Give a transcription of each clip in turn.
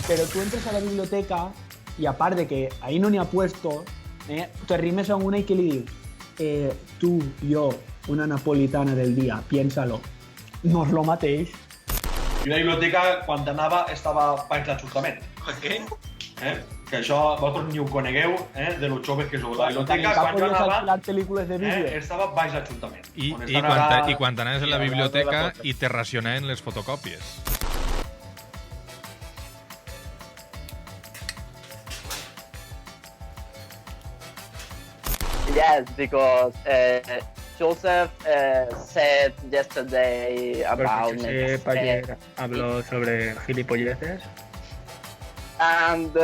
pero tú entras a la biblioteca y aparte de que ahí no n'hi ha puestos, te rimes a una y que li dius tu, jo, una napolitana del dia, piénsalo. No és lo mateix. I la biblioteca, quan anava, estava baix l'Ajuntament. Què? Que això vosaltres ni ho conegueu, de lo joves que sou. La biblioteca, Tampoc quan jo podies anava, alquilar pel·lícules de vídeo. estava baix l'Ajuntament. I quan anaves a la biblioteca i te racionaven les fotocòpies. Yes, because Joseph said yesterday about Porque Payer habló sobre gilipolleces. and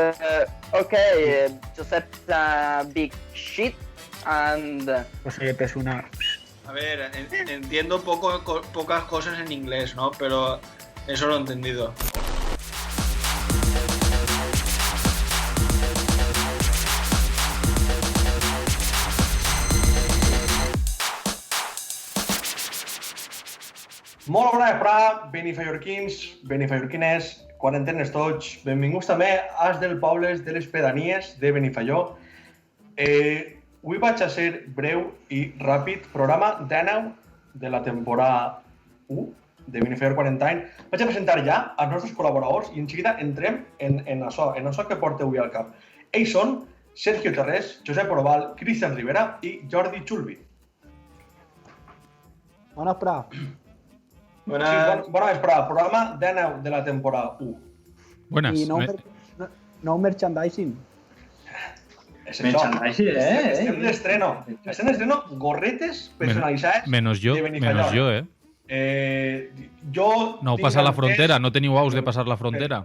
okay, Joseph's a big shit and José es una... A ver, entiendo pocas cosas en inglés, ¿no? Pero eso lo he entendido. Molt bona vesprada, benifallorquins, benifallorquines, quarantenes tots. Benvinguts també als del pobles de les pedanies de Benifalló. Avui vaig a ser breu i ràpid. Programa 19 de la temporada 1 de Benifallor 40 anys. Vaig a presentar ja els nostres col·laboradors i en seguida entrem en això que porteu avui al cap. Ells són Sergio Terrés, Josep Orobal, Cristian Rivera i Jordi Chulbi. Bona vesprada. Bona vesprada, programa 19 de la temporada 1. Buenas. I nou merchandising. És això. Estem d'estreno. Estem d'estreno gorretes personalitzades Menos yo, de Benifallor. menos yo, Jo No tinc pasa la entès- frontera, no teniu aus de passar la frontera.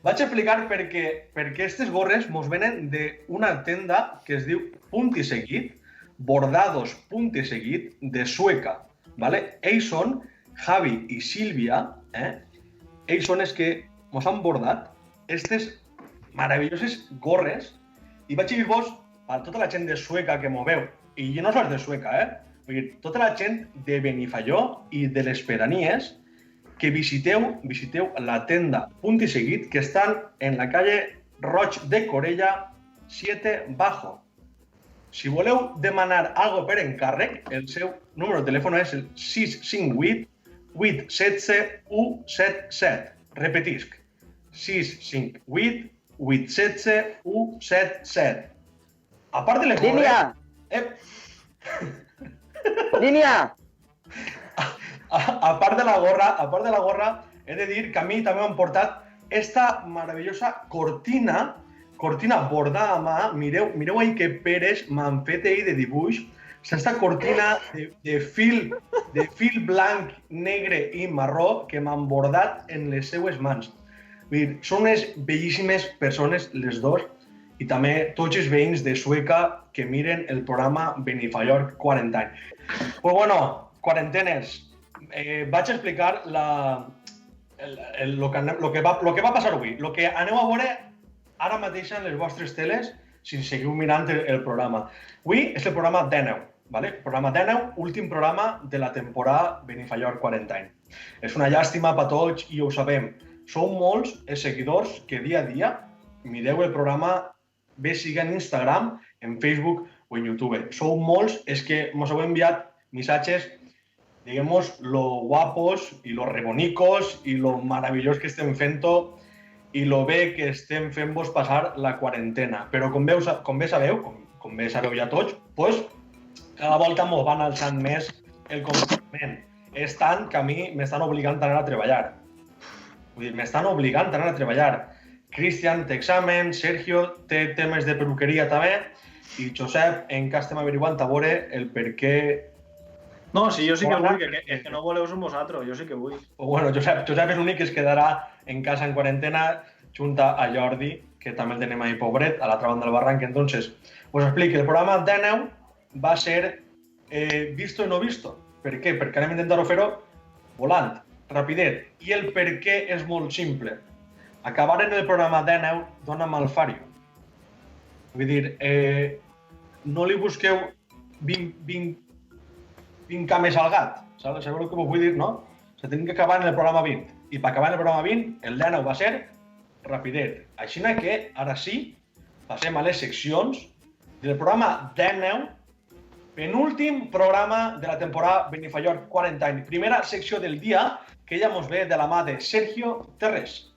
Vaig explicar per què aquestes gorres mos venen d'una tenda que es diu Punt i Seguit, Bordados Punt i Seguit, de Sueca. ¿Vale? Ells són Javi i Sílvia, ells són els que mos han bordat aquestes meravelloses gorres i vaig dir-vos a tota la gent de Sueca que m'ho veu, i no sols de Sueca, vull dir, tota la gent de Benifalló i de les pedanies que visiteu la tenda Punt i Seguit, que estan en la calle Roig de Corella 7 Bajo. Si voleu demanar algo per encàrrec, el seu número de telèfon és el 658 817 177. Repetisc, 658 817 177. A part de les gorres... Línia! Línia! A part de la gorra, he de dir que a mi també m'han portat esta meravellosa cortina bordada a mà. Mireu ahí que peres m'han fet ahí de dibuix. Esta cortina de fil blanc, negre i marró que m'han bordat en les seues mans. Vull dir, són unes bellíssimes persones les dos i també tots els veïns de Sueca que miren el programa Benifallor 40 anys. Pues bueno, quarantenes, vaig a explicar lo que va passar avui, lo que aneu a veure ara mateix en les vostres teles si seguiu mirant el programa. Avui és el programa 19, ¿vale? Programa 19, últim programa de la temporada Benifallor 40 anys. És una llàstima per tots i ho sabem. Sou molts els seguidors que dia a dia mireu el programa, bé sigui en Instagram, en Facebook o en YouTube. Sou molts els que ens heu enviat missatges, diguem-nos, lo guapos i lo rebonicos i lo meravellós que estem fent-ho i lo bé que estem fent-vos passar la quarantena. Però com bé sabeu ja tots, pues, cada volta m'ho van alçant més el confinament. És tant que a mi m'estan obligant a anar a treballar. Vull dir, m'estan obligant a anar a treballar. Cristian té examen, Sergio té temes de peluqueria també, i Josep, encara estem averiguant a veure el per què... No, sí, jo sí que vull, que no voleu som vosaltres, jo sí que vull. Bueno, Josep és l'únic que es quedarà en casa en quarantena junta a Jordi, que també el tenim ahí pobret, a l'altra banda del barranc. Entonces, us explico, el programa 19 va ser visto i no visto. Per què? Perquè anem a intentar-ho fer-ho volant, rapidet. I el per què és molt simple. Acabar en el programa 19 dona malfario. Vull dir, no li busqueu 20 cames al gat. Sabeu el que vull dir, no? se tenen que acabar en el programa 20. I per acabar en el programa 20, el 19 va ser rapidet. Així que, ara sí, passem a les seccions del programa 19, penúltim programa de la temporada Benifaior Quarantine. Primera secció del dia, que ja mos ve de la mà de Sergio Terrés.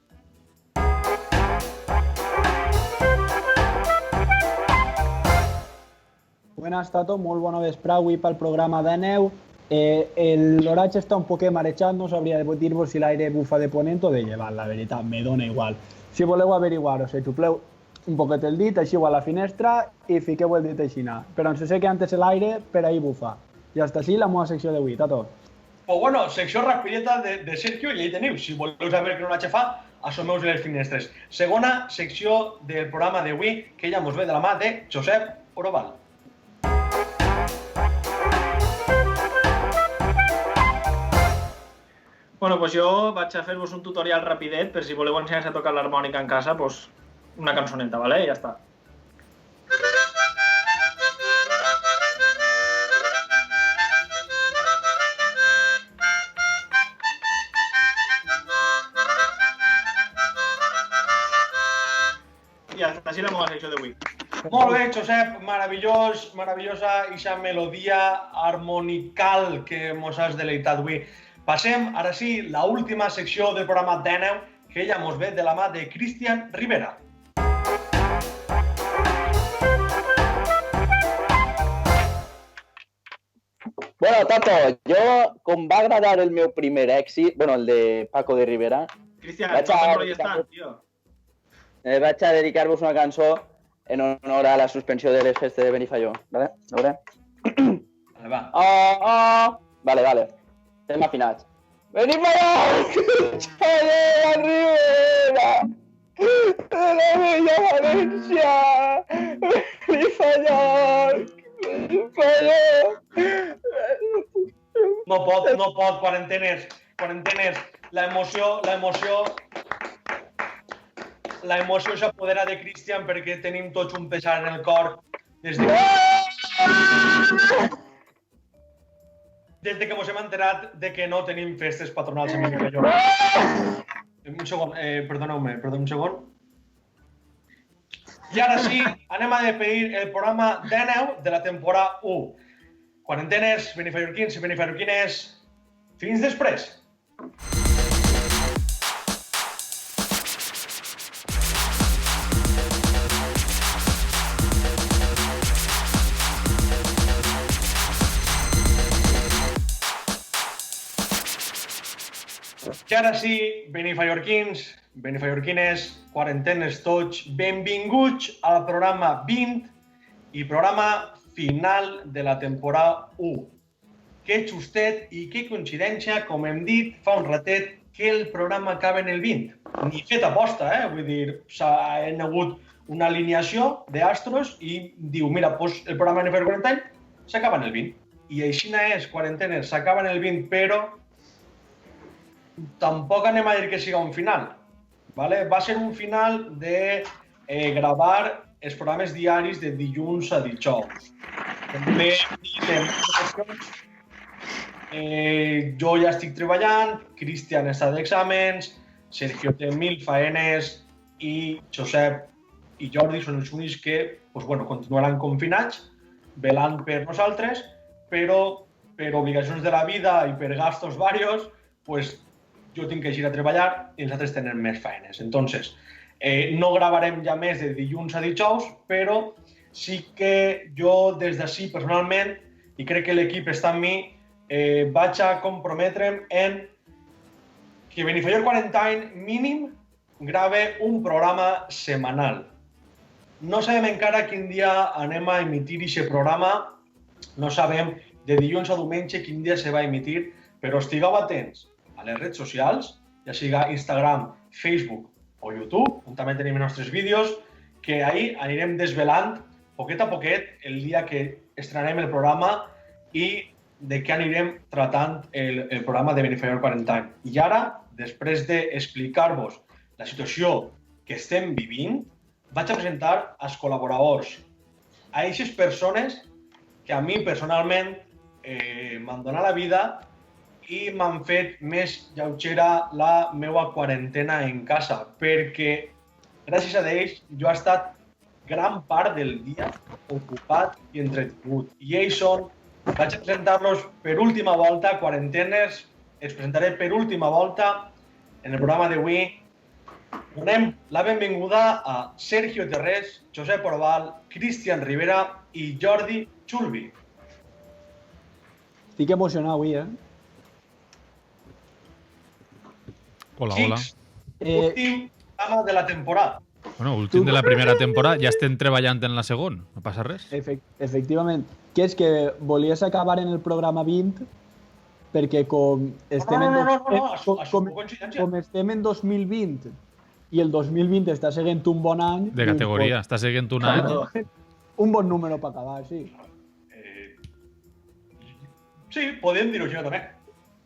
Buenas, Tato, molt bona vesprada avui pel programa de neu. L'oratge està un poquet marejat, no sabria dir-vos si l'aire bufa de ponent o de llevant, la veritat, me dona igual. Si voleu averiguar-ho, si xupleu un poquet el dit, així a la finestra i fiqueu el dit així. Però ens sé que antes l'aire per ahí bufa. I hasta així la meva secció d'avui, Tato. Pues bueno, secció rapideta de Sergio i ahí teniu. Si voleu saber què l'oratge fa, assomeu-vos les finestres. Segona secció del programa d'avui, que ja mos ve de la mà de Josep Oroval. Bueno, pues jo vaig a fer-vos un tutorial rapidet per si voleu ensenyar-se a tocar l'harmònica en casa, pues una cançoneta, ¿vale? I ja està. I hasta així la meva secció d'avui. Molt bé, Josep, meravellosa ixa melodia harmonical que mos has deleitat avui. Passem, ara sí, la última secció del programa d'Eneu, que ja mos ve de la mà de Cristian Rivera. Bueno, Tato, jo, com va agradar el meu primer èxit, bueno, el de Paco de Rivera, Cristian, Vaig no a- te'n molestant, tio. vaig a dedicar-vos una cançó en honor a la suspensió de les festes de Benifaió, ¿vale? A veure. Vale, va. Vale. Estem afinats. Benifaió! Joder, Rivera! De la bella València! Benifaió! No pot, quarantenes, l'emoció s'apodera de Cristian perquè tenim tots un pesar en el cor des de que mos hem enterat de que no tenim festes patronals en Benifaió. Un segon, perdoneu-me, un segon. I ara sí, anem a despedir el programa d'Eneu de la temporada 1. Quarantenes, benifaiorquins i benifaiorquines, fins després. I ara sí, benifaiorquins, benifaiorquines, quarantenes tots, benvinguts al programa 20 i programa final de la temporada 1. Que justet i que coincidència, com hem dit fa un ratet, que el programa acaba en el 20. Ni fet aposta, vull dir, s'ha hagut una alineació d'astros i diu, mira, doncs el programa de Benifaior Quarantine s'acaba en el 20. I així és, quarantenes, s'acaba en el 20, però tampoc anem a dir que siga un final. ¿Vale? Va ser un final de gravar els programes diaris de dilluns a dijous. Jo ja estic treballant, Cristian està d'exàmens, Sergio té 1000 faenes i Josep i Jordi són els únics que continuaran confinats, velant per nosaltres, però per obligacions de la vida i per gastos varios, jo tinc que ir a treballar i els altres tenen més feines. Entonces, no gravarem ja més de dilluns a dijous, però sí que jo des d'ací personalment, i crec que l'equip està amb mi, vaig a comprometre'm en que Benifaior Quarantine mínim grave un programa setmanal. No sabem encara quin dia anem a emitir aquest programa, no sabem de dilluns a diumenge quin dia se va emitir, però estigueu atents a les redes socials, ja siga Instagram, Facebook o YouTube, on també tenim els nostres vídeos, que ahir anirem desvelant poquet a poquet el dia que estrenem el programa i de què anirem tratant el programa de Benifaior Quarantine. I ara, després d'explicar-vos la situació que estem vivint, vaig a presentar als col·laboradors, a aquestes persones que a mi personalment m'han donat la vida i m'han fet més lleugera la meva quarantena en casa, perquè gràcies a ells jo he estat gran part del dia ocupat i entretingut. I ells són, vaig a presentar-los per última volta, quarantenes, els presentaré per última volta en el programa d'avui. Donem la benvinguda a Sergio Terrés, Josep Orval, Cristian Rivera i Jordi Chulbi. Estic emocionat avui, Hola, hola. Xics, últim programa de la temporada. Bueno, últim de la primera temporada, ja estem treballant en la segona, no passa res. Efectivament. Que és que volies acabar en el programa 20 perquè com estem com estem en 2020 i el 2020 està seguint un bon any... De categoria, està seguint un any. Un bon número per acabar, sí. Sí, podem dir-ho així també.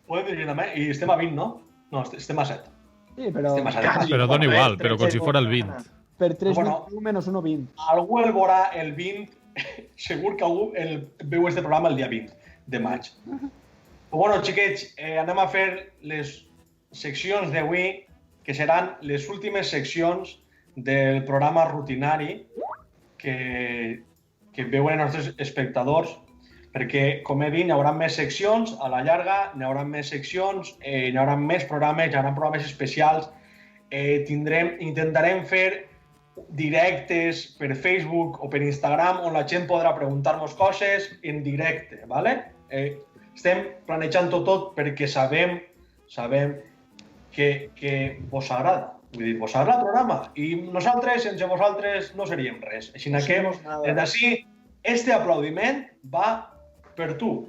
Podem dir-ho també. I estem a 20, no? No, estem a 7. Sí, però... Estem a 7. Però dona igual, però com si fos el 20. Per 3 Bueno, 21 menys 1, 20. Algú el veurà el 20, segur que algú el veu este programa el dia 20 de maig. Però bueno, xiquets, anem a fer les seccions d'avui, que seran les últimes seccions del programa rutinari que veuen els nostres espectadors, perquè, com he dit, hi haurà més seccions a la llarga, hi haurà més seccions, hi haurà més programes, hi haurà programes especials, intentarem fer directes per Facebook o per Instagram on la gent podrà preguntar-nos coses en directe, ¿vale? Estem planejant-ho tot perquè sabem que vos agrada. Vull dir, vos agrada el programa i nosaltres, sense vosaltres, no seríem res. Així que, des d'ací, este aplaudiment va per tu.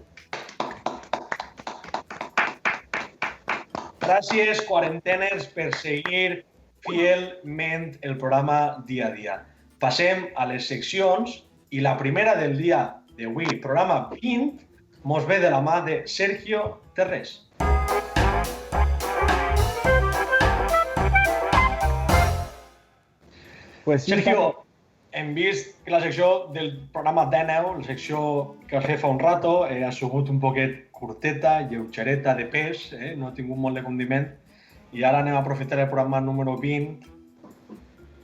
Gràcies, quarantenes, per seguir fielment el programa dia a dia. Passem a les seccions i la primera del dia d'avui, programa 20, mos ve de la mà de Sergio Terrés. Pues sí, Sergio, hem vist que la secció del programa d'Eneu, la secció que vas fer fa un rato, ha sigut un poquet curteta, lleugereta de pes, no ha tingut molt de condiment, i ara anem a aprofitar el programa número 20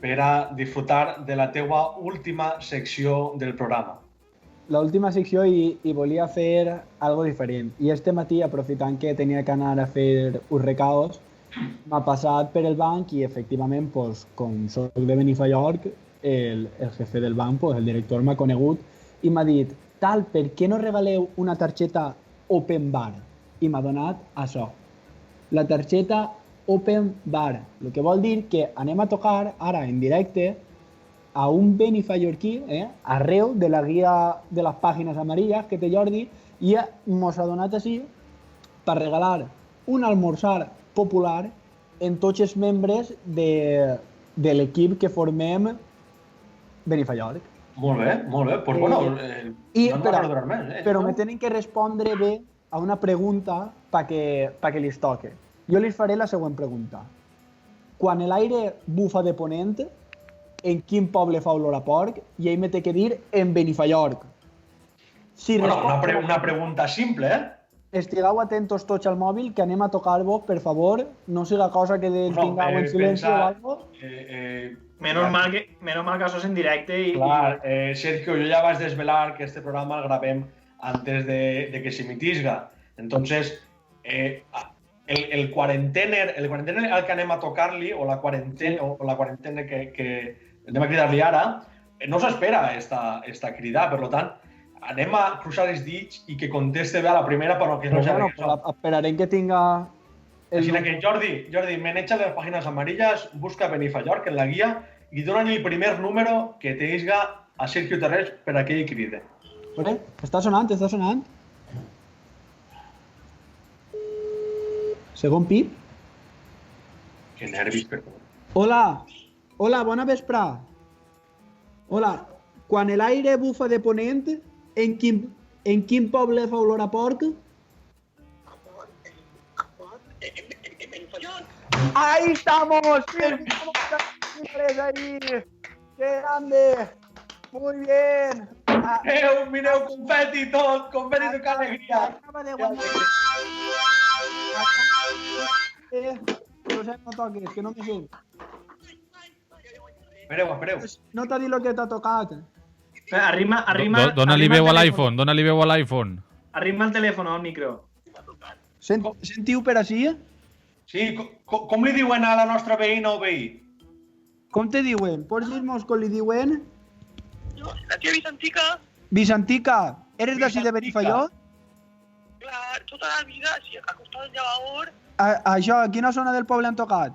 per a disfrutar de la teua última secció del programa. L'última secció i volia fer algo diferent. I este matí, aprofitant que tenia que anar a fer uns recados, m'ha passat per el banc i, efectivament, pues, com soc de Benifallorc, el jefe del banc, pues, el director m'ha conegut i m'ha dit, tal, per què no regaleu una targeta Open Bar? I m'ha donat això. La targeta Open Bar, el que vol dir que anem a tocar ara en directe a un benifallorquí, arreu de la guia de les pàgines amarilles que té Jordi, i mos ha donat així per regalar un almorzar popular en tots els membres de l'equip que formem Benifallorc. Molt bé, molt bé. Pues bueno, però me tenen que respondre bé a una pregunta perquè li toque. Jo li faré la següent pregunta. Quan l'aire bufa de ponent, en quin poble fa olor a porc? I ell me té que dir en Benifallorc. Si bueno, una pregunta simple, Estigueu atentos tots al mòbil, que anem a tocar-vos, per favor. No siga cosa que tingueu en silenci o algo. Menos mal que això és en directe i... Clar, Sergio, jo ja vaig desvelar que este programa el grabem antes de que s'emitisga. Entonces, el quarantener al que anem a tocar-li, o la quarantena que anem a cridar-li ara, no s'espera esta crida, per tant, anem a cruzar els dits i que conteste bé a la primera, però que no bueno, esperarem que tinga... Així que, Jordi, maneja les pàgines amarilles, busca Benifallorc en la guia i dona-li el primer número que t'eixga a Sergio Terrés per a que ell cride. Vale, està sonant. Segon pip. Que nervis, perdó. Hola, bona vesprà. Hola, quan l'aire bufa de ponent, en quin poble fa olor a porc? ¡Ahí estamos! Ahí. ¡Qué grande! Muy bien. Mireu, confeti tot, confeti de cada alegria. no toques, que no me sent. Espereu. No t'ha dit el que t'ha tocat. Arrima... Dóna-li veu a l'iPhone, dóna-li veu a l'iPhone. Arrima el telèfon al micro. Sentiu per així? Sí, com li diuen a la nostra veïna o veí? Com te diuen? Pots dir-nos com li diuen? La tia Vicentica, Vicentica, eres d'ací de Benifaió? clar, tota la vida, sí, al costat del llavador, Això, a quina zona del poble han tocat?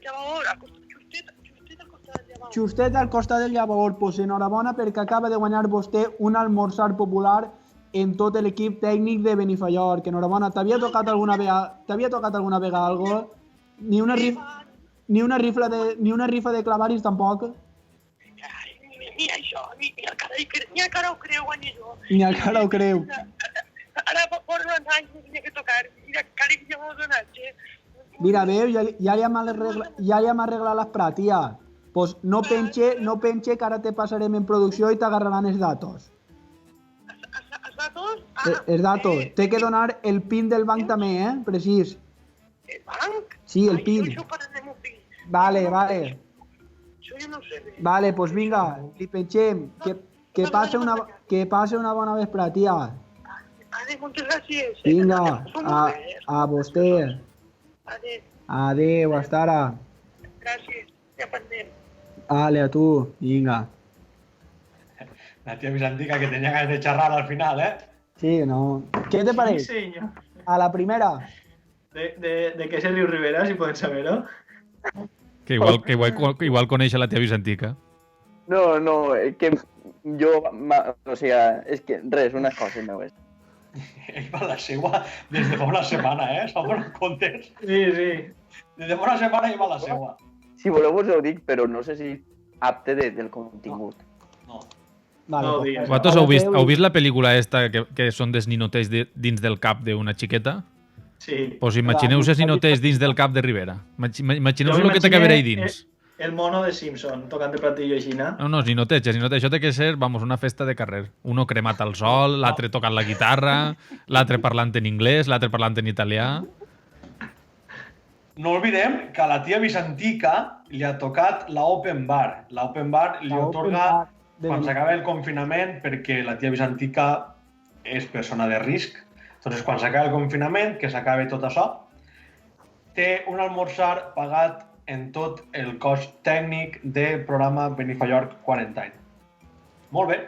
justet al costat del llavador. Justet al costat del llavador, pues enhorabona perquè acaba de guanyar vostè un almorzar popular en tot l'equip tècnic de Benifaió. Que enhorabona, t'havia tocat alguna vegada algo? Ni una rifa de clavaris tampoc? Ai, ni això, ni el cara ho creu, guanya jo. Ni el cara ho creu. Ara porto uns anys que tenia que tocar, i el cara que ja m'ho donat, Mira, veu, ja li hem arreglat l'esprat, tia. Pues no penche, que ara te passarem en producció i t'agarraran els datos. Els datos? Els datos. Té que donar el PIN del banc també, precís. El banc? Sí, el PIN. Això ho farem un PIN. Vale. Això jo no sé res. Vale, pues vinga, li penchem. Que passe una bona vesprada, tia. Adéu, moltes gràcies. Vinga, a vostè. Adéu, Adéu, hasta ara. gràcies. Ja parlem. Vale, a tu, vinga. La tia Vicentica que tenia ganes de xerrar al final, Sí, no. Què te pareix? Sí, senyor. A la primera. ¿De qué se Riu Rivera, si pueden saberlo? Que igual coneix a la tia Vicentica. No, que jo... O sigui, és que res, unes coses meues. Ell va la seua des de fa una setmana, segons comptes. Sí. Des de fa una setmana ell va la seua. Si voleu us ho dic, però no sé si apte del contingut. No. Vale, No ho pues, digues. Vosaltres heu vist la pel·lícula esta que són dels ninotells dins del cap d'una xiqueta? Sí. Pues imagineu-vos els ninotells dins del cap de Rivera. Imagineu-vos el que t'acabarà ahí dins. El mono de Simpson, tocant de platillo així, ¿no? No, els ninotells. Això té que ser, una festa de carrer. Uno cremat al sol, l'altre tocant la guitarra, l'altre parlant en anglès, l'altre parlant en italià. No oblidem que a la tia Vicentica li ha tocat la Open Bar. La Open Bar li otorga quan s'acaba el confinament perquè la tia Vicentica és persona de risc. Entonces, quan s'acaba el confinament, que s'acabe tot això, té un almorzar pagat en tot el cost tècnic del programa Benifaió 40 anys. Molt bé.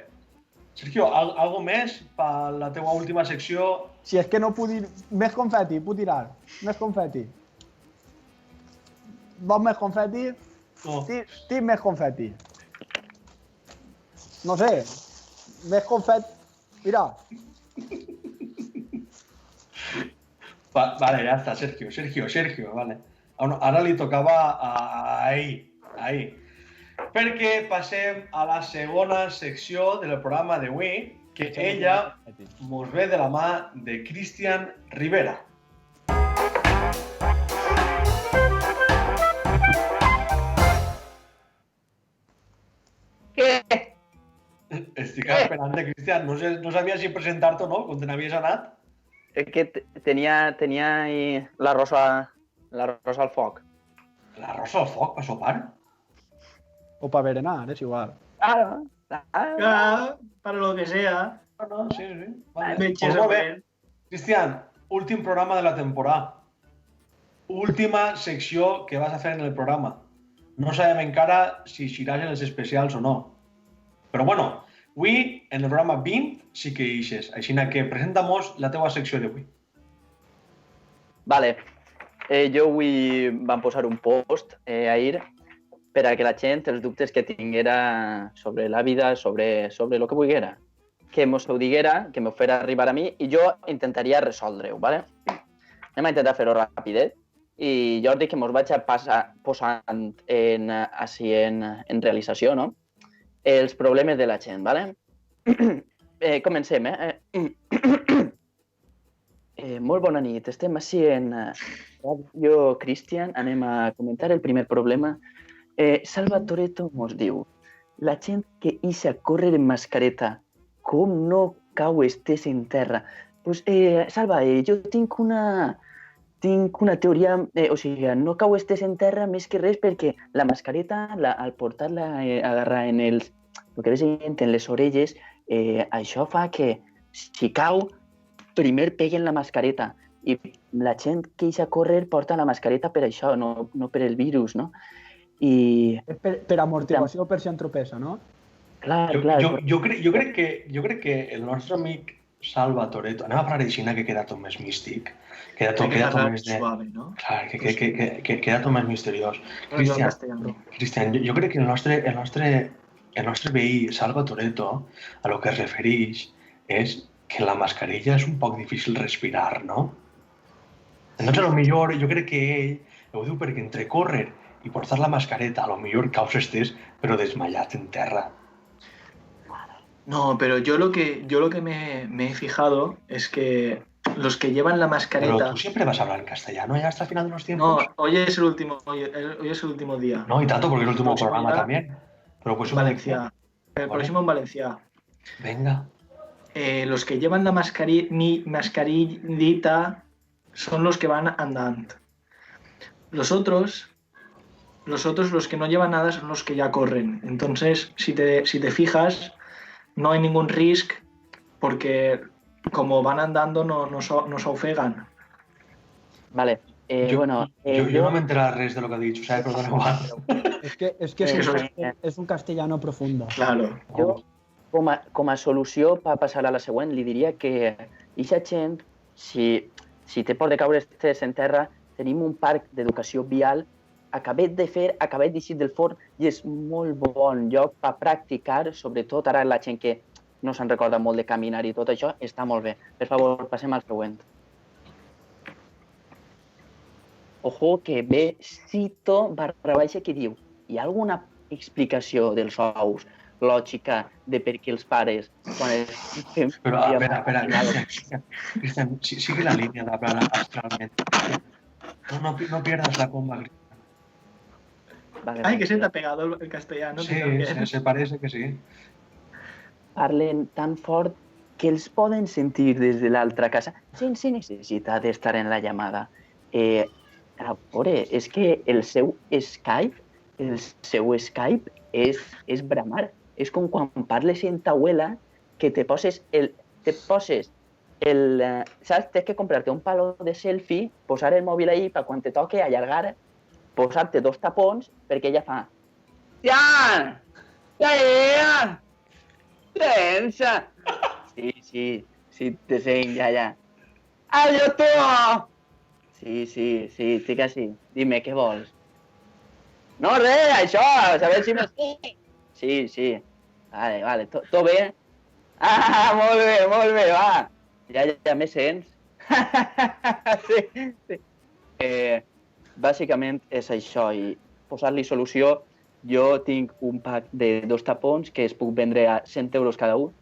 Sergio, algo més per la teua última secció? Si és que no puc dir... Més confeti, puc tirar. Més confeti. Vols més confeti? No. Tinc més confeti. No sé. Més confeti... Mira. Vale, ja està, Sergio, vale. Ara li tocava a ell. Perquè passem a la segona secció del programa d'avui, que ella mos ve de la mà de Cristian Rivera. Què? Estic esperant de Cristian. No sabia si presentar-te o no, com te n'havies anat. És que tenia ahí l'arròs al foc. L'arròs al foc per sopar? O para berenar, és igual. Claro. Para lo que sea. No, sí. Vale. Metges Pues molt bé. aprenen. Cristian, últim programa de la temporada. Última secció que vas a fer en el programa. No sabem encara si eixiràs en els especials o no. Però bueno, avui, en el programa 20, sí que eixes. Així que presenta-mos la teua secció d'avui. Vale. Jo avui vam posar un post ahir per a que la gent els dubtes que tinguera sobre la vida, sobre el que volguera, que mos ho diguera, que m'ho fera arribar a mi i jo intentaria resoldre-ho, ¿vale? Anem a intentar fer-ho rapidet i Jordi, que mos vaig a posant així en realització, no? Els problemes de la gent, ¿vale? Comencem, molt bona nit, estem així en Ràdio Cristian, anem a comentar el primer problema. Salva Toretto mos diu, la gent que ix a córrer en mascareta, com no cau estés en terra? Pues, Salva, jo tinc una tinc una teoria, o sigui, no cau estés en terra més que res perquè la mascareta, al portar-la a agarrar en el que ves en les orelles, això fa que si cau, primer pegui en la mascareta i la gent que deixa córrer porta la mascareta per això, no per el virus, no? I... Per amortiguació per si entropessa, no? Clar. Jo crec que el nostre amic Salva Toretto, anem a parlar d'així que queda tot més místic, queda tot més de... Suave, no? Clar, que queda tot més misteriós. Cristian, jo crec que el nostre veí Salva Toretto a lo que es refereix és que la mascarilla és un poc difícil respirar, no? Entonces, a lo millor, jo crec que ell ho diu perquè entre córrer i portar la mascareta, a lo millor caus estés, però desmayat en terra. No, pero yo lo que me he fijado es que los que llevan la mascareta... Pero tú siempre vas a hablar en castellano ya hasta el final de los tiempos. No, hoy es el último día. No, y tanto, porque es el último Próximo programa día, también. Pero pues Valencia. El Vale. próximo en Valencia. Venga. Los que llevan la mascarillita son los que van andando. Los otros, los que no llevan nada, son los que ya corren. Entonces, si te fijas, no hay ningún riesgo porque como van andando no se ofegan. Vale. Yo no me entero res de lo que ha dicho, ¿sabes? Perdona, Juan. Es que es un castellano profundo. Claro. Jo, com a solució per passar a la següent, li diria que eixa gent, si té por de caure estés en terra, tenim un parc d'educació vial acabet d'eixir del forn i és molt bon lloc per practicar, sobretot ara la gent que no se'n recorda molt de caminar i tot això, està molt bé. Per favor, passem al següent. Ojo, que ve Cito _ que diu: hi ha alguna explicació dels ous lògica de per què els pares quan els... Pero, espera, Cristian, sigue la línea de hablar astralmente. No pierdas la comba, Cristian. Vale, Ay, que se te ha pegado el castellano. Sí, se parece que sí. Parlen tan fort que els poden sentir des de l'altra casa sense necessitat d'estar en la llamada. A veure, és que el seu Skype és bramar. És com quan parles en ta abuela que te poses saps? Tens que comprar-te un palo de selfie, posar el mòbil ahí per quan te toque allargar, posar-te 2 tapons perquè ella fa Ja Trença! Sí, te sent, ja. Adiós, tu! Sí, estic així. Dime, què vols? No, res, això, a veure si m'estic. Sí. Vale, tot bé? Ah, molt bé, va. Ja me sents? Sí. Bàsicament és això, i posar-li solució. Jo tinc un pack de 2 tapons que es puc vendre a 100 euros cada un.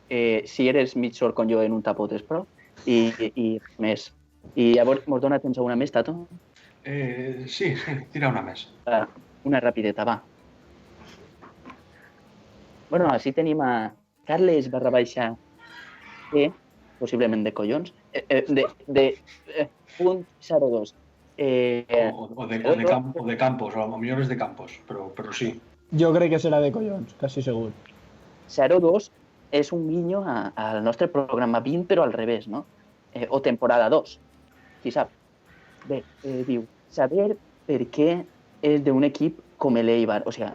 Si eres mig sord com jo en un tapó és prou. I més. I llavors mos dona temps a una més, Tato? Sí, tira una més. Una rapideta, va. Bueno, així tenim a Carles _ E, possiblement de collons, de punt 02. O de Campos, o a lo mejor es de Campos, pero sí. Yo creo que será de collons, casi seguro. 02 és un guiño al nostre programa 20, però al revés, no? O temporada 2, qui sap. Bé, diu, saber per què és d'un equip com l'Eibar, o sigui,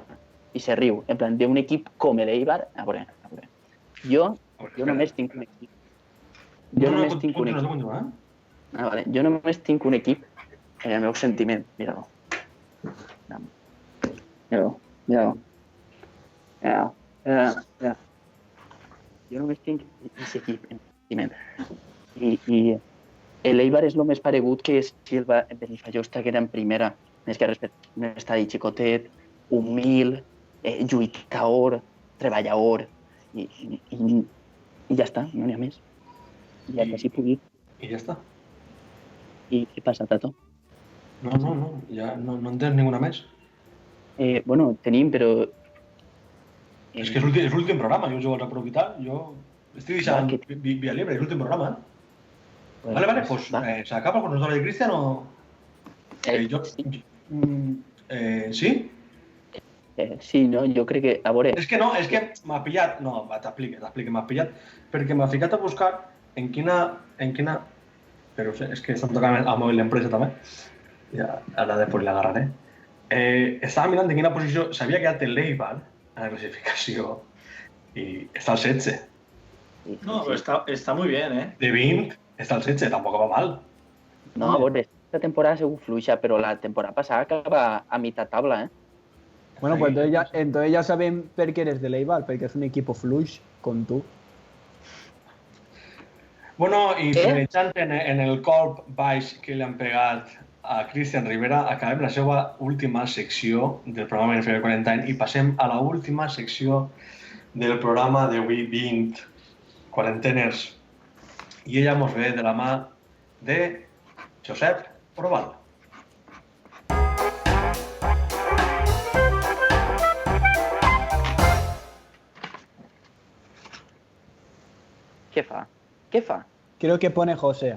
i se riu, en plan, d'un equip com l'Eibar, a veure. Jo només tinc un equip. Jo només tinc un equip en el meu sentiment. Mira-lo. Jo només tinc aquest equip en el sentiment. I l'Eibar és el més paregut que si el Benifallosta, que era en primera, més que res, un estadi xicotet, humil, lluitador, treballador, i ja està, no n'hi ha més. I així pugui. I ja està. I què passa, Tato? No, ja no en tens ninguna més. Bueno, tenim, però... És que és l'últim programa, jo us ho vaig aprofitar. Jo estic deixant via libre, és l'últim programa. Vale, pues va. ¿se acaba con nosotros de Cristian o...? Sí. Sí? Sí, no? Jo crec que... A veure... És que no, és que m'ha pillat... No, t'explique, m'ha pillat. Perquè m'ha ficat a buscar en quina... Però és que estan tocant el mòbil d'empresa també. Ja, ara després l'agarraré. Estava mirant en quina posició s'havia quedat el Eibar en la classificació i està al 16. No, pero está muy bien, ¿eh? De 20 està al 16, tampoc va mal. No, a veure, esta temporada ha sigut fluixa, però la temporada passada acaba a mitad tabla, ¿eh? Bueno, pues entonces ya saben por qué eres de Eibar, porque es un equipo flush con tú. Bueno, i finalitzant en el colp baix que li han pegat a Cristian Rivera, acabem la seva última secció del programa Inferior 40 anys i passem a la última secció del programa d'avui 20 quaranteners. I ella mos ve de la mà de Josep Proval. Què fa? Què fa? Creo que pone José.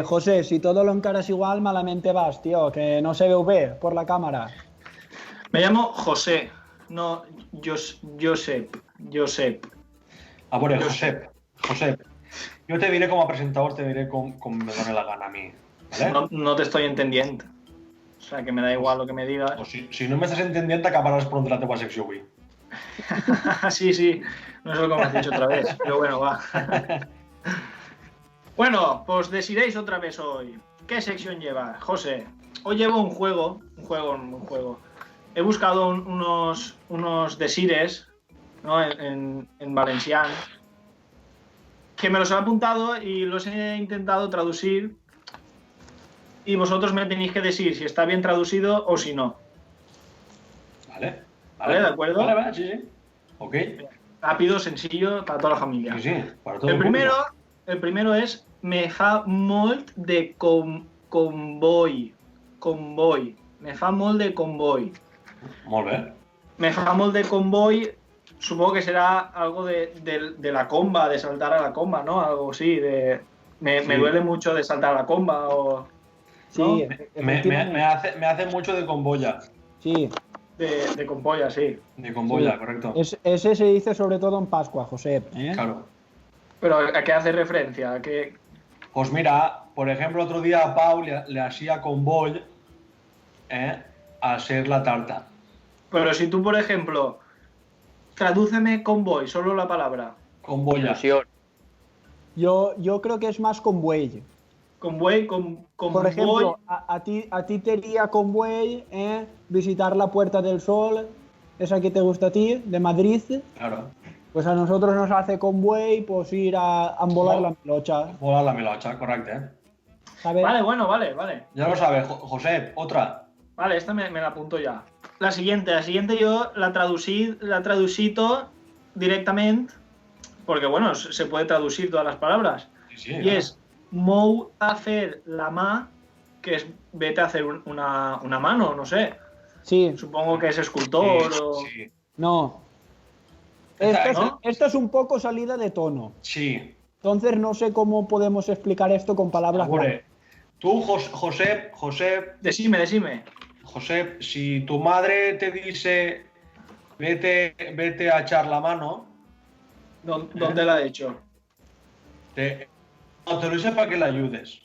José, si todo lo encaras igual, malamente vas, tío, que no se ve por la cámara. Me llamo José, no Josep. A veure, Josep, jo te diré com a presentador, te diré com me dóna la gana a mi. ¿Vale? No te estoy entendiendo. O sea, que me da igual lo que me digas. O si no m'estàs entendiendo, acabaràs pronto la teva secció avui. Sí, no sé cómo has dicho otra vez, pero bueno, va. Bueno, pues decidiréis otra vez hoy. ¿Qué sección lleva? José, hoy llevo un juego. He buscado unos desires, ¿no? en valenciano, que me los he apuntado y los he intentado traducir. Y vosotros me tenéis que decir si está bien traducido o si no. Vale, ¿De acuerdo? Vale, sí. Ok. Rápido, sencillo, para toda la familia. Sí, para todo El primero es me fa molt de convoy. Me fa molt de convoy. Molt bé. Me fa molt de convoy, supongo que será algo de la comba, de saltar a la comba, ¿no? Algo así, me duele mucho de saltar a la comba o... ¿no? Sí, Me hace mucho de comboya. sí. De compolla, sí. De comboya, Sí. correcto. Ese se dice sobre todo en Pascua, José. Claro. Pero ¿a qué hace referencia? ¿A qué? Pues mira, por ejemplo, otro día a Pau le hacía convoy a hacer la tarta. Pero si tú, por ejemplo, tradúceme convoy, solo la palabra. Comboya. Ilusión. Yo creo que es más con buey. Convoy, Por ejemplo, a ti te iría con buey visitar la Puerta del Sol, esa que te gusta a ti, de Madrid. Claro. Pues a nosotros nos hace con buey pues ir a volar la melocha. Volar la melocha, correcto. ¿Sabes? Vale, bueno, vale. Ya lo sabes, José, otra. Vale, esta me la apunto ya. La siguiente yo la traducito directamente, porque bueno, se puede traducir todas las palabras. Sí, Y es mou hacer la ma, que es vete a hacer una mano, no sé. Sí, Supongo que es escultor o... Sí. no. ¿no? Esto es un poco salida de tono. Sí. Entonces no sé cómo podemos explicar esto con palabras. Ahora, tú, José, Decime. si tu madre te dice vete a echar la mano, ¿Dónde la he hecho? te lo dice para que la ayudes.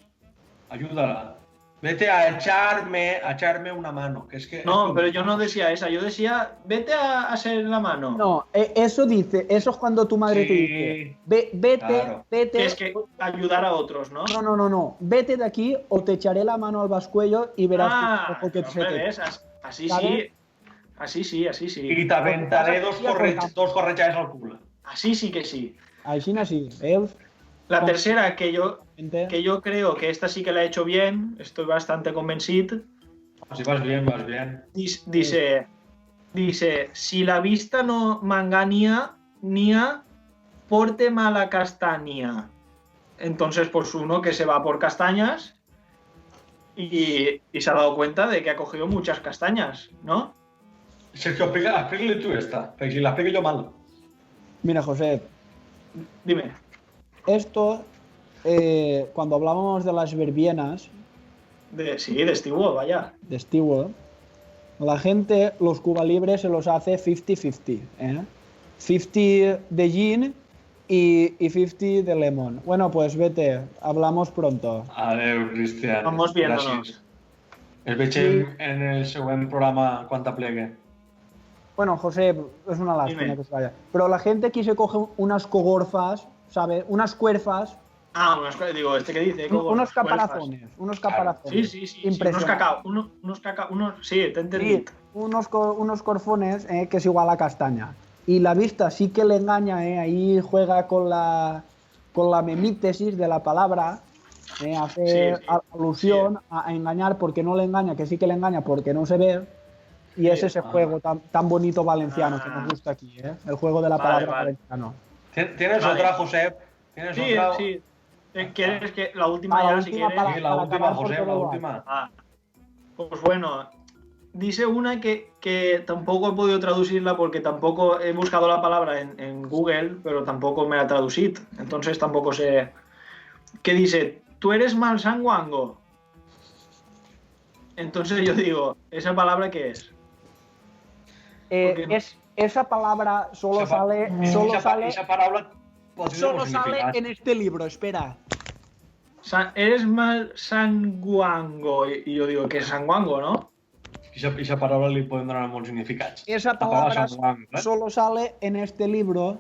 Ayúdala. Vete a echarme una mano. Que es que No, pero yo no decía esa, yo decía vete a hacer la mano. No, eso es cuando tu madre Sí, te dice, vete, claro. vete. Que es que ayudar a otros, ¿no? No, vete de aquí o te echaré la mano al vascuello y verás que se hombre, te... ¿ves? Así ¿Sabes? sí. Así sí. Y te aventaré dos correchades al culo. Así sí que sí. Així, así, ¿veus? La tercera, que yo Gente. creo que esta sí que la he hecho bien, estoy bastante convencido. Si vas bien. Dice, si la vista no manganía, nia, porte mala castaña. Entonces, pues uno que se va por castañas y se ha dado cuenta de que ha cogido muchas castañas, ¿no? Sergio, explícale tú esta, porque si la explico yo mal. Mira, José, Dime. Esto, cuando hablábamos de las verbienas Sí, de Steward, vaya. de Stewart, la gente los Cuba Libres se los hace 50-50. 50 de gin y 50 de lemon. Bueno, pues vete, hablamos pronto. Adeu, Cristian. Vamos viéndonos. Gràcies. Es veig en el següent programa quan t'aplegue. Bueno, José, es una lástima Dime. que se vaya. Pero la gente aquí se coge unas cogorfas, ¿sabes? Unas cuerfas, Ah, digo, ¿este qué dice? unos caparazones. Unos caparazones. Sí. Sí, Impresionante. unos cacao. Sí, te entendí. Sí, unos corfones que es igual a castaña. Y la vista sí que le engaña, ahí juega con la memítesis de la palabra, hace Sí. alusión a engañar porque no le engaña, que sí que le engaña porque no se ve. Y es ese juego tan bonito valenciano que nos gusta aquí, el juego de la Vale, palabra vale. valenciano. ¿Tienes Vale. otra, Josep? ¿Tienes Sí, otra? sí. ¿Quieres que la última La ya, última si quieres? para- Sí, la última, acabar Josep, porque la lo última. Ah, pues bueno, dice una que tampoco he podido traducirla porque tampoco he buscado la palabra en Google, pero tampoco me la he traducido. Entonces tampoco sé. ¿Qué dice? ¿Tú eres malsanguango? Entonces yo digo, ¿esa palabra qué es? Porque- Esa palabra solo sale Esa paraula pot tindre solo un sale significat. en este libro, espera. Eres malsanguango. Y yo digo, ¿qué es sanguango, no? Esa paraula li poden donar molts significats. Esa La paraula palabra sanguang, ¿eh? solo sale en este libro,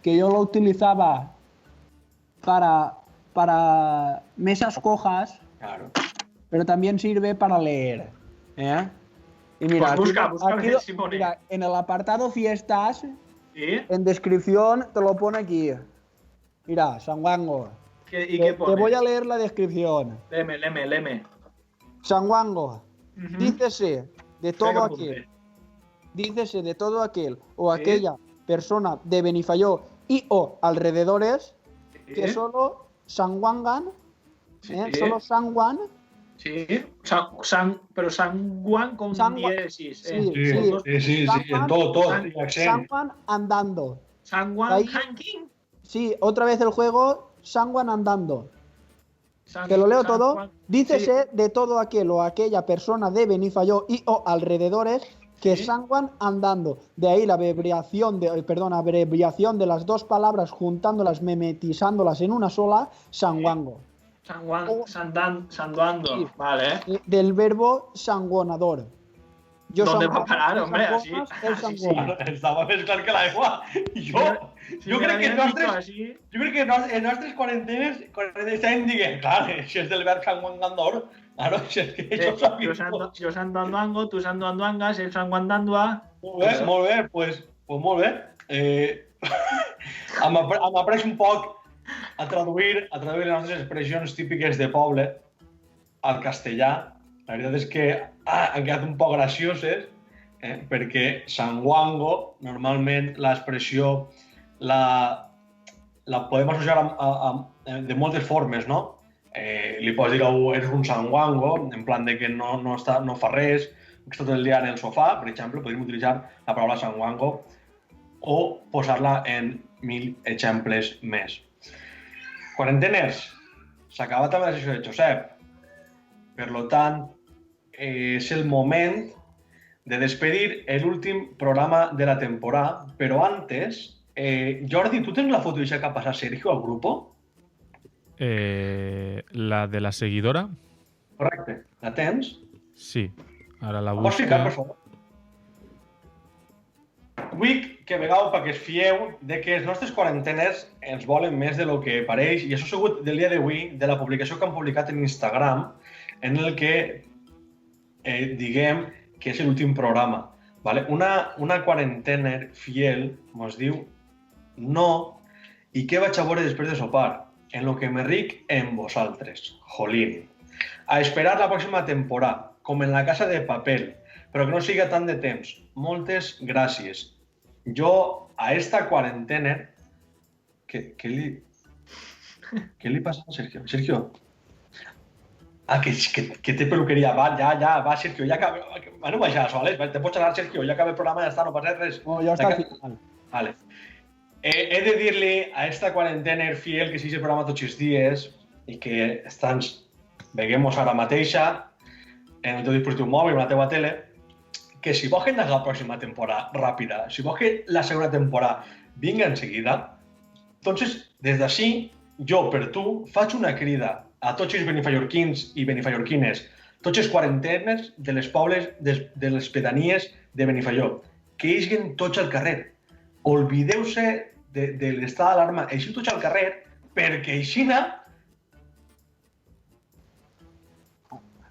que yo lo utilizaba para mesas cojas, Claro. pero también sirve para leer. Y mira, Pues busca a ver si pone. mira, en el apartado fiestas, ¿Sí? en descripción te lo pone aquí. Mira, Sanguango. ¿Y Te qué pone? voy a leer la descripción. Leme. Sanguango, Ujú. dícese de Espera que todo apunte. aquel. Dícese de todo aquel o Sí. aquella persona de Benifayó y o alrededores que Sí. solo sanguangan, Sí. solo sanguan, Sí, pero sanguan con Sanguan. diéresis. Sí, Sí, en tot, i accent. sanguan andando. Sanguan Ahí- hanking. Sí, otra vez el juego, sanguan andando. Que lo leo todo. Dícese de todo aquel o aquella persona de Benifayó y o alrededores que Sí. sanguan andando. De ahí la abreviación de las dos palabras juntándolas, memetizándolas en una sola, sanguango. Sanduando. Sí. Vale. Del verbo sanguonador. Yo ¿Dónde va a sanguano, parar, tú hombre? sanguonas, Así- él así sí. sanguona. Estava més clar que l'aigua. Jo crec que en nostres quarantenes, quan estàvem dient, clar, això és del verb sanguangandor, claro, si és que això ho sabia. Yo sanduanduango, tú sanduanduangas, él sanguandandua. Molt bé, pues molt bé. Hem après un poc a traduir les nostres expressions típiques de poble al castellà. La veritat és que han quedat un poc gracioses, perquè sanguango, normalment l'expressió la podem associar de moltes formes, no? Li pots dir a algú, eres un sanguango, en plan de que no fa res, que està tot el dia en el sofà, per exemple, podríem utilitzar la paraula sanguango o posar-la en 1000 exemples més. Quaranteners, s'acaba també la sessió de Josep. Per tant, és el moment de despedir l'últim programa de la temporada, però antes, Jordi, tu tens la foto d'això que ha passat Sergio al grupo? La de la seguidora, Correcte. La tens? sí. Ara la La pots ficar, per busco. favor? Vull que vegeu perquè es fieu de que els nostres quarantenes ens volen més de lo que pareix, i això ha sigut del dia d'avui, de la publicació que han publicat en Instagram, en el que diguem que és l'últim programa. ¿Vale? Una quarantena fiel ens diu no, i què vaig a veure després de sopar? En lo que me ric en vosaltres. Jolín. A esperar la pròxima temporada, com en la casa de paper, però que no siga tant de temps. Moltes gràcies. Jo, a esta quarantena... Què li passa a Sergio? Sergio? Que té peluqueria. Va, va, Sergio, ja acaba... Bueno, va ja, soles, te pots anar, Sergio, ja acaba el programa, ja està, no passa res. No, jo està al final. Vale. he de dir-li a esta quarantena fiel que sigui el programa tots els dies i que estàs veiem-nos ara mateixa en el teu dispositiu mòbil o en la teva tele, que si vols que la pròxima temporada ràpida, si vols que la segona temporada vinga enseguida, entonces, des d'ací, jo per tu faig una crida a tots els benifallorquins i benifallorquines, tots els quarantenes de les pobles, de les pedanies de Benifalló, que eixin tots al carrer. Olvideu-se de l'estat d'alarma, eixiu tots al carrer, perquè aixina...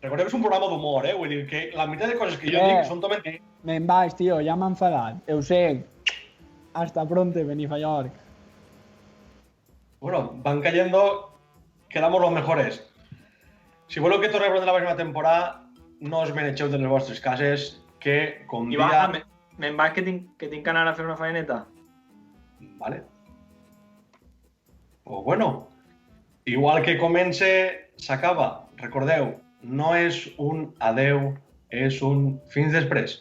Recordeu que és un programa d'humor, Vull dir que la meitat de coses que jo dic són totalment... Me'n vaig, tío, ya m'ha enfadat. Eusek, hasta pronto, Benifallorc. Bueno, van cayendo, quedamos los mejores. Si voleu que tornem a la próxima temporada, no us menegeu de les vostres cases, que com I dia... va, me'n vaig que tinc que anar a fer una faeneta. Vale. Pues bueno, igual que comence, s'acaba. Recordeu, no és un adeu, és un fins després.